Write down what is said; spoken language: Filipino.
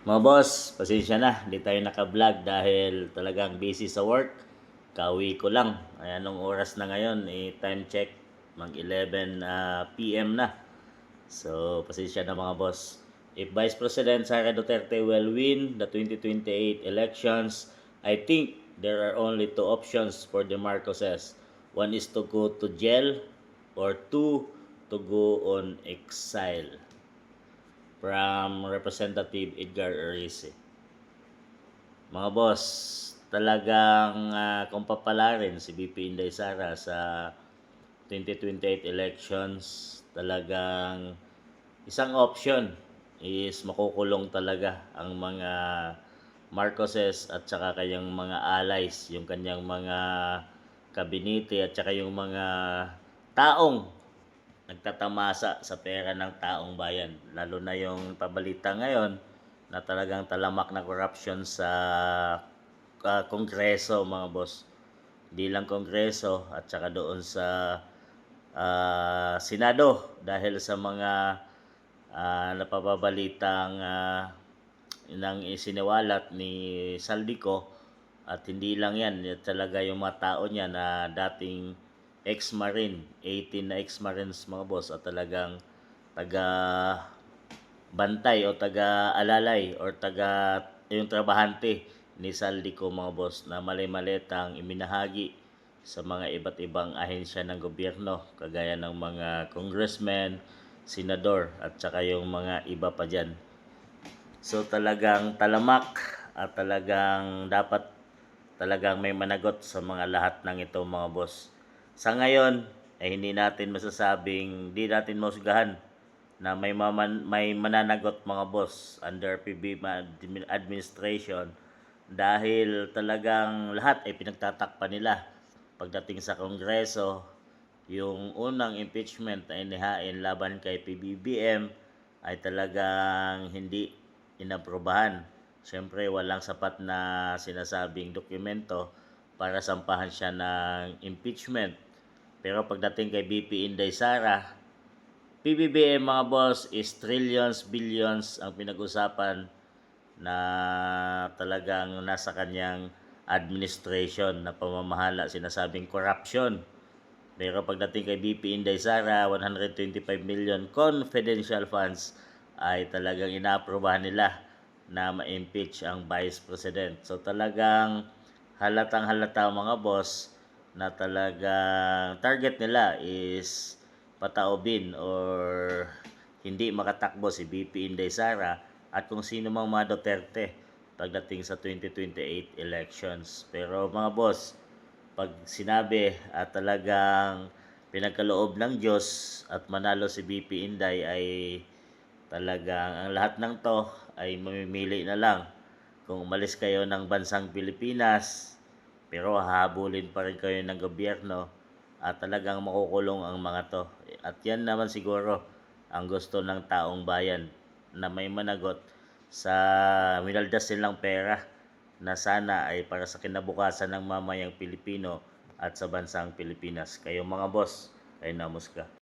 Mga boss, pasensya na, hindi tayo naka-vlog dahil talagang busy sa work. Kauwi ko lang. Ay, anong oras na ngayon? Time check, mag 11 PM na. So, pasensya na mga boss. If Vice President Sara Duterte will win the 2028 elections, I think there are only two options for the Marcoses. One is to go to jail or two, to go on exile. From Representative Edgar Erice. Mga boss, talagang kung papalarin si BP Inday Sara sa 2028 elections, talagang isang option is makukulong talaga ang mga Marcoses at saka kanyang mga allies, yung kanyang mga kabinete at saka yung mga taong nagtatamasa sa pera ng taong bayan. Lalo na yung pabalita ngayon na talagang talamak na corruption sa Kongreso mga boss. Di lang Kongreso at saka doon sa Senado dahil sa mga napapabalitang nang isiniwalat ni Saldico at hindi lang yan, talaga yung mga tao niya na dating ex-marine, 18 na ex-marines mga boss at talagang taga bantay o taga-alalay or taga yung trabahante ni Saldico mga boss na mali-maletang iminahagi sa mga iba't ibang ahensya ng gobyerno kagaya ng mga congressmen, senador at saka yung mga iba pa dyan. So talagang talamak at talagang dapat talagang may managot sa mga lahat ng ito mga boss. Sa ngayon ay hindi natin masasabing, hindi natin mahusgahan na may mananagot mga boss under PBBM administration dahil talagang lahat ay pinagtatakpan nila pagdating sa Kongreso. Yung unang impeachment na inihain laban kay PBBM ay talagang hindi inaprobahan. Siyempre walang sapat na sinasabing dokumento para sampahan siya ng impeachment. Pero pagdating kay BP Inday Sara, PBBM mga boss is trillions, billions ang pinag-usapan na talagang nasa kanyang administration na pamamahala, sinasabing corruption. Pero pagdating kay BP Inday Sara, 125 million confidential funds ay talagang inaaprobahan nila na ma-impeach ang Vice President. So talagang halatang halata mga boss na talagang target nila is pataobin or hindi makatakbo si BP Inday Sara at kung sino mang mga Duterte pagdating sa 2028 elections. Pero mga boss, pag sinabi at talagang pinagkaloob ng Diyos at manalo si BP Inday ay talagang ang lahat ng to ay mamimili na lang kung umalis kayo ng bansang Pilipinas pero hahabulin pa rin kayo ng gobyerno at talagang makukulong ang mga to. At yan naman siguro ang gusto ng taong bayan na may managot sa minaldas nilang pera na sana ay para sa kinabukasan ng mamayang Pilipino at sa bansang Pilipinas. Kayo mga boss, kayo namusga.